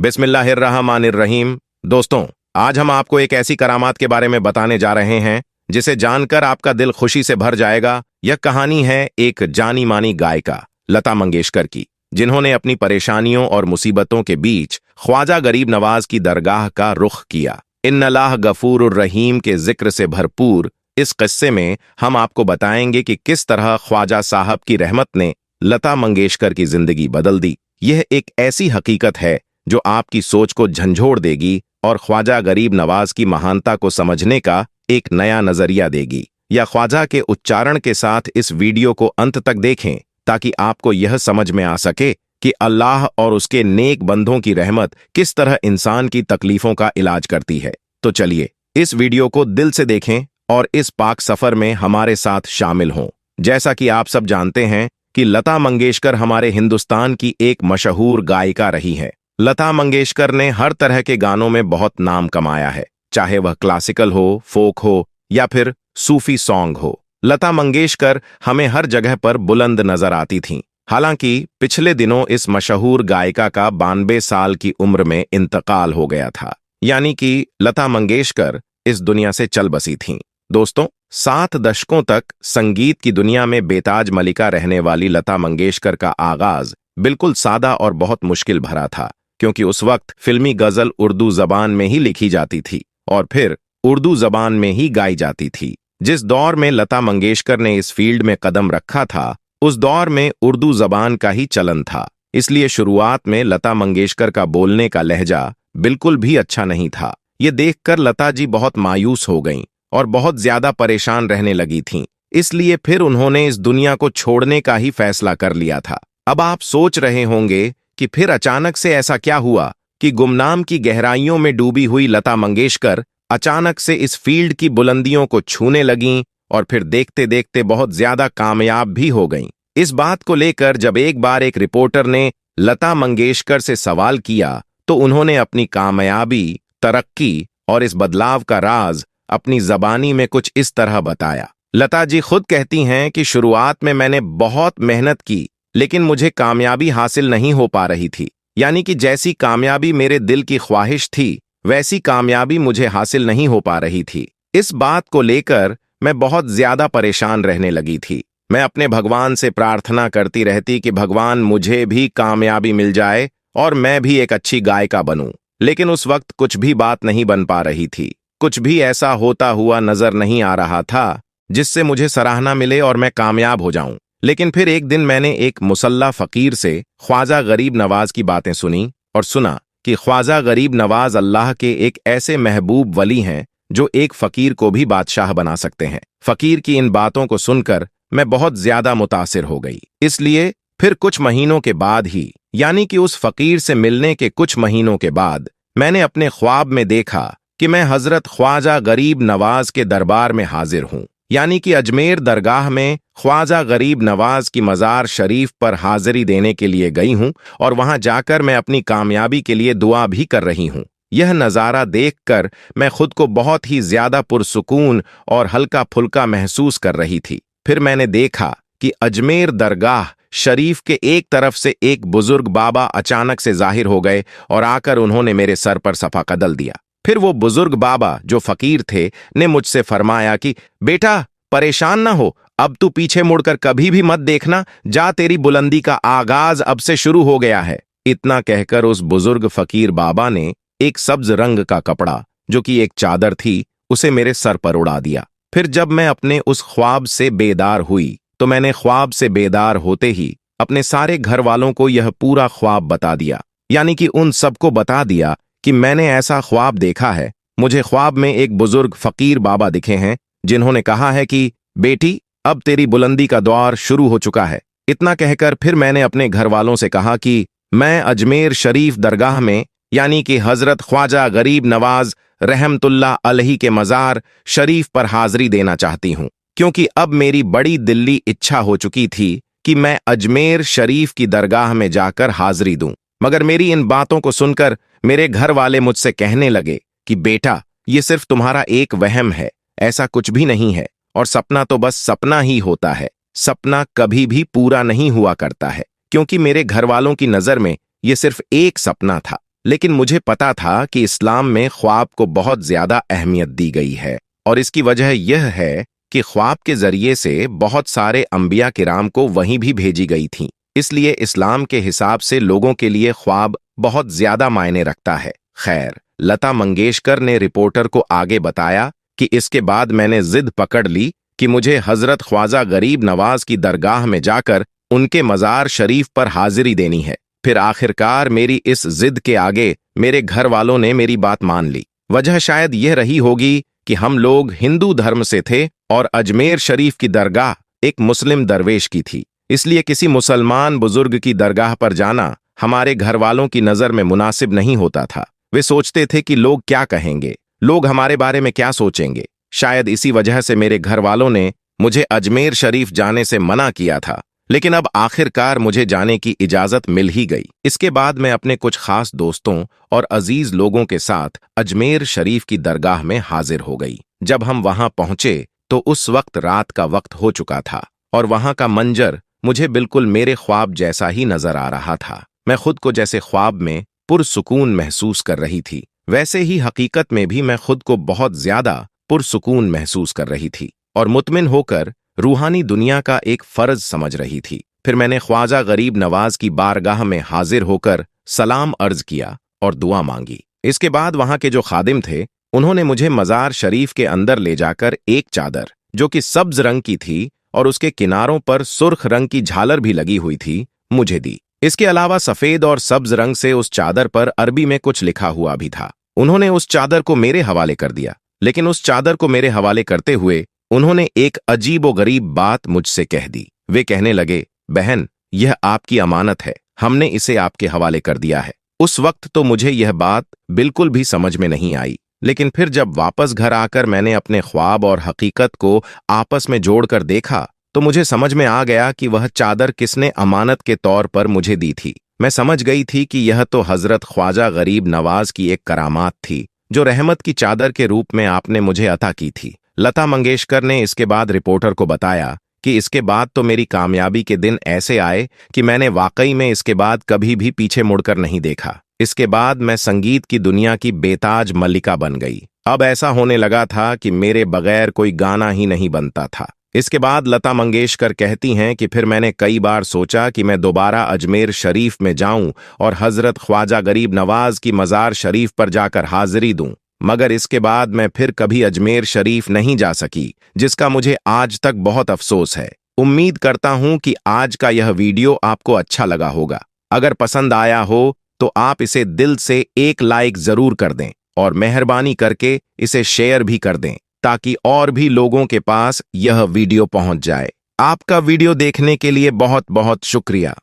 बिस्मिल्लाहिर्रहमानिर्रहीम। दोस्तों, आज हम आपको एक ऐसी करामात के बारे में बताने जा रहे हैं जिसे जानकर आपका दिल खुशी से भर जाएगा। यह कहानी है एक जानी मानी गायिका लता मंगेशकर की, जिन्होंने अपनी परेशानियों और मुसीबतों के बीच ख्वाजा गरीब नवाज की दरगाह का रुख किया। इन्नल्लाह गफूरुर रहीम के जिक्र से भरपूर इस किस्से में हम आपको बताएंगे कि किस तरह ख्वाजा साहब की रहमत ने लता मंगेशकर की जिंदगी बदल दी। यह एक ऐसी हकीकत है जो आपकी सोच को झंझोड़ देगी और ख्वाजा गरीब नवाज की महानता को समझने का एक नया नजरिया देगी। या ख्वाजा के उच्चारण के साथ इस वीडियो को अंत तक देखें ताकि आपको यह समझ में आ सके कि अल्लाह और उसके नेक बंदों की रहमत किस तरह इंसान की तकलीफों का इलाज करती है। तो चलिए इस वीडियो को दिल से देखें और इस पाक सफर में हमारे साथ शामिल हों। जैसा कि आप सब जानते हैं कि लता मंगेशकर हमारे हिंदुस्तान की एक मशहूर गायिका रही है। लता मंगेशकर ने हर तरह के गानों में बहुत नाम कमाया है, चाहे वह क्लासिकल हो, फोक हो या फिर सूफी सॉन्ग हो। लता मंगेशकर हमें हर जगह पर बुलंद नजर आती थीं। हालांकि पिछले दिनों इस मशहूर गायिका का 92 साल की उम्र में इंतकाल हो गया था, यानी कि लता मंगेशकर इस दुनिया से चल बसी थीं। दोस्तों, 7 दशकों तक संगीत की दुनिया में बेताज मलिका रहने वाली लता मंगेशकर का आगाज बिल्कुल सादा और बहुत मुश्किल भरा था, क्योंकि उस वक्त फिल्मी गजल उर्दू जबान में ही लिखी जाती थी और फिर उर्दू जबान में ही गाई जाती थी। जिस दौर में लता मंगेशकर ने इस फील्ड में कदम रखा था, उस दौर में उर्दू जबान का ही चलन था। इसलिए शुरुआत में लता मंगेशकर का बोलने का लहजा बिल्कुल भी अच्छा नहीं था। ये देखकर लता जी बहुत मायूस हो गईं और बहुत ज्यादा परेशान रहने लगी थीं। इसलिए फिर उन्होंने इस दुनिया को छोड़ने का ही फैसला कर लिया था। अब आप सोच रहे होंगे कि फिर अचानक से ऐसा क्या हुआ कि गुमनाम की गहराइयों में डूबी हुई लता मंगेशकर अचानक से इस फील्ड की बुलंदियों को छूने लगीं और फिर देखते देखते बहुत ज्यादा कामयाब भी हो गईं। इस बात को लेकर जब एक बार एक रिपोर्टर ने लता मंगेशकर से सवाल किया तो उन्होंने अपनी कामयाबी, तरक्की और इस बदलाव का राज अपनी जबानी में कुछ इस तरह बताया। लता जी खुद कहती हैं कि शुरुआत में मैंने बहुत मेहनत की, लेकिन मुझे कामयाबी हासिल नहीं हो पा रही थी। यानी कि जैसी कामयाबी मेरे दिल की ख्वाहिश थी, वैसी कामयाबी मुझे हासिल नहीं हो पा रही थी। इस बात को लेकर मैं बहुत ज्यादा परेशान रहने लगी थी। मैं अपने भगवान से प्रार्थना करती रहती कि भगवान मुझे भी कामयाबी मिल जाए और मैं भी एक अच्छी गायिका बनूं। लेकिन उस वक्त कुछ भी बात नहीं बन पा रही थी। कुछ भी ऐसा होता हुआ नजर नहीं आ रहा था जिससे मुझे सराहना मिले और मैं कामयाब हो जाऊं। लेकिन फिर एक दिन मैंने एक मुसल्ला फकीर से ख्वाजा गरीब नवाज की बातें सुनी और सुना कि ख्वाजा गरीब नवाज अल्लाह के एक ऐसे महबूब वली हैं जो एक फकीर को भी बादशाह बना सकते हैं। फकीर की इन बातों को सुनकर मैं बहुत ज्यादा मुतासिर हो गई। इसलिए फिर कुछ महीनों के बाद ही, यानी कि उस फकीर से मिलने के कुछ महीनों के बाद, मैंने अपने ख्वाब में देखा कि मैं हजरत ख्वाजा गरीब नवाज के दरबार में हाजिर हूं। यानी कि अजमेर दरगाह में ख्वाजा गरीब नवाज की मज़ार शरीफ पर हाजिरी देने के लिए गई हूं और वहां जाकर मैं अपनी कामयाबी के लिए दुआ भी कर रही हूं। यह नज़ारा देखकर मैं खुद को बहुत ही ज्यादा पुरसुकून और हल्का फुल्का महसूस कर रही थी। फिर मैंने देखा कि अजमेर दरगाह शरीफ के एक तरफ से एक बुजुर्ग बाबा अचानक से जाहिर हो गए और आकर उन्होंने मेरे सर पर सफा कदल दिया। फिर वो बुजुर्ग बाबा जो फकीर थे ने मुझसे फरमाया कि बेटा, परेशान ना हो, अब तू पीछे मुड़कर कभी भी मत देखना, जा, तेरी बुलंदी का आगाज अब से शुरू हो गया है। इतना कहकर उस बुजुर्ग फकीर बाबा ने एक सब्ज रंग का कपड़ा, जो कि एक चादर थी, उसे मेरे सर पर उड़ा दिया। फिर जब मैं अपने उस ख्वाब से बेदार हुई तो मैंने ख्वाब से बेदार होते ही अपने सारे घर वालों को यह पूरा ख्वाब बता दिया। यानी कि उन सबको बता दिया कि मैंने ऐसा ख्वाब देखा है। मुझे ख्वाब में एक बुजुर्ग फकीर बाबा दिखे हैं जिन्होंने कहा है कि बेटी, अब तेरी बुलंदी का दौर शुरू हो चुका है। इतना कहकर फिर मैंने अपने घर वालों से कहा कि मैं अजमेर शरीफ दरगाह में, यानी कि हजरत ख्वाजा गरीब नवाज रहमतुल्लाह अलैहि के मज़ार शरीफ पर हाजिरी देना चाहती हूं, क्योंकि अब मेरी बड़ी दिल्ली इच्छा हो चुकी थी कि मैं अजमेर शरीफ की दरगाह में जाकर हाजिरी दूं। मगर मेरी इन बातों को सुनकर मेरे घर वाले मुझसे कहने लगे कि बेटा, ये सिर्फ तुम्हारा एक वहम है, ऐसा कुछ भी नहीं है, और सपना तो बस सपना ही होता है। सपना कभी भी पूरा नहीं हुआ करता है, क्योंकि मेरे घर वालों की नजर में ये सिर्फ एक सपना था। लेकिन मुझे पता था कि इस्लाम में ख्वाब को बहुत ज्यादा अहमियत दी गई है, और इसकी वजह यह है कि ख्वाब के जरिए से बहुत सारे अंबिया किराम को वहीं भी भेजी गई थीं। इसलिए इस्लाम के हिसाब से लोगों के लिए ख्वाब बहुत ज्यादा मायने रखता है। खैर, लता मंगेशकर ने रिपोर्टर को आगे बताया कि इसके बाद मैंने जिद पकड़ ली कि मुझे हजरत ख्वाजा गरीब नवाज की दरगाह में जाकर उनके मज़ार शरीफ पर हाजिरी देनी है। फिर आखिरकार मेरी इस जिद के आगे मेरे घर वालों ने मेरी बात मान ली। वजह शायद यह रही होगी कि हम लोग हिंदू धर्म से थे और अजमेर शरीफ की दरगाह एक मुस्लिम दरवेश की थी, इसलिए किसी मुसलमान बुजुर्ग की दरगाह पर जाना हमारे घर वालों की नज़र में मुनासिब नहीं होता था। वे सोचते थे कि लोग क्या कहेंगे, लोग हमारे बारे में क्या सोचेंगे। शायद इसी वजह से मेरे घर वालों ने मुझे अजमेर शरीफ जाने से मना किया था, लेकिन अब आखिरकार मुझे जाने की इजाजत मिल ही गई। इसके बाद मैं अपने कुछ खास दोस्तों और अजीज लोगों के साथ अजमेर शरीफ की दरगाह में हाजिर हो गई। जब हम वहां पहुंचे तो उस वक्त रात का वक्त हो चुका था और वहां का मंजर मुझे बिल्कुल मेरे ख्वाब जैसा ही नजर आ रहा था। मैं खुद को जैसे ख्वाब में पुरसुकून महसूस कर रही थी, वैसे ही हकीकत में भी मैं खुद को बहुत ज्यादा पुरसुकून महसूस कर रही थी और मुतमिन होकर रूहानी दुनिया का एक फर्ज समझ रही थी। फिर मैंने ख्वाजा गरीब नवाज की बारगाह में हाजिर होकर सलाम अर्ज किया और दुआ मांगी। इसके बाद वहां के जो खादिम थे उन्होंने मुझे मज़ार शरीफ के अंदर ले जाकर एक चादर जो कि सब्ज रंग की थी और उसके किनारों पर सुर्ख रंग की झालर भी लगी हुई थी, मुझे दी। इसके अलावा सफेद और सब्ज रंग से उस चादर पर अरबी में कुछ लिखा हुआ भी था। उन्होंने उस चादर को मेरे हवाले कर दिया, लेकिन उस चादर को मेरे हवाले करते हुए उन्होंने एक अजीबो गरीब बात मुझसे कह दी। वे कहने लगे, बहन, यह आपकी अमानत है, हमने इसे आपके हवाले कर दिया है। उस वक्त तो मुझे यह बात बिल्कुल भी समझ में नहीं आई, लेकिन फिर जब वापस घर आकर मैंने अपने ख्वाब और हकीकत को आपस में जोड़कर देखा तो मुझे समझ में आ गया कि वह चादर किसने अमानत के तौर पर मुझे दी थी। मैं समझ गई थी कि यह तो हजरत ख्वाजा गरीब नवाज की एक करामात थी जो रहमत की चादर के रूप में आपने मुझे अता की थी। लता मंगेशकर ने इसके बाद रिपोर्टर को बताया कि इसके बाद तो मेरी कामयाबी के दिन ऐसे आए कि मैंने वाकई में इसके बाद कभी भी पीछे मुड़कर नहीं देखा। इसके बाद मैं संगीत की दुनिया की बेताज मल्लिका बन गई। अब ऐसा होने लगा था कि मेरे बगैर कोई गाना ही नहीं बनता था। इसके बाद लता मंगेशकर कहती हैं कि फिर मैंने कई बार सोचा कि मैं दोबारा अजमेर शरीफ में जाऊं और हजरत ख्वाजा गरीब नवाज की मज़ार शरीफ पर जाकर हाजिरी दूं, मगर इसके बाद मैं फिर कभी अजमेर शरीफ नहीं जा सकी, जिसका मुझे आज तक बहुत अफसोस है। उम्मीद करता हूं कि आज का यह वीडियो आपको अच्छा लगा होगा। अगर पसंद आया हो तो आप इसे दिल से एक लाइक जरूर कर दें और मेहरबानी करके इसे शेयर भी कर दें ताकि और भी लोगों के पास यह वीडियो पहुंच जाए। आपका वीडियो देखने के लिए बहुत बहुत शुक्रिया।